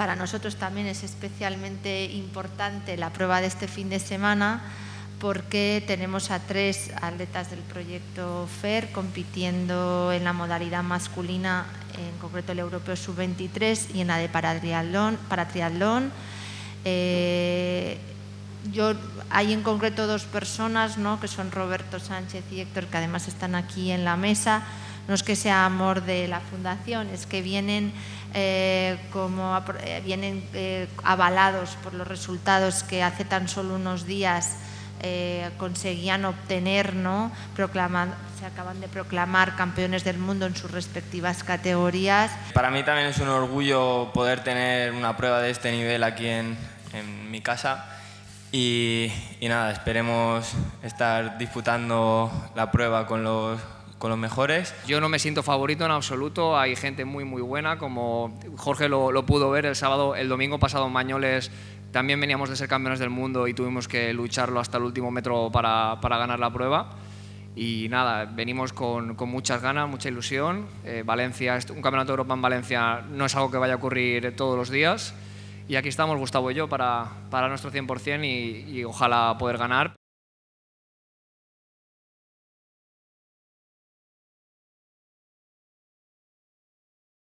Para nosotros también es especialmente importante la prueba de este fin de semana porque tenemos a 3 atletas del proyecto FER compitiendo en la modalidad masculina, en concreto el europeo sub-23 y en la de paratriatlón. Hay en concreto 2 personas, ¿no?, que son Roberto Sánchez y Héctor, que además están aquí en la mesa. No es que sea amor de la Fundación, es que vienen avalados por los resultados que hace tan solo unos días conseguían obtener, ¿no? Se acaban de proclamar campeones del mundo en sus respectivas categorías. Para mí también es un orgullo poder tener una prueba de este nivel aquí en mi casa y nada, esperemos estar disputando la prueba con los mejores. Yo no me siento favorito en absoluto, hay gente muy buena, como Jorge lo pudo ver el sábado, el domingo pasado en Mañoles también veníamos de ser campeones del mundo y tuvimos que lucharlo hasta el último metro para ganar la prueba. Y nada, venimos con muchas ganas, mucha ilusión. Valencia, un campeonato de Europa en Valencia no es algo que vaya a ocurrir todos los días. Y aquí estamos Gustavo y yo para nuestro 100% y ojalá poder ganar.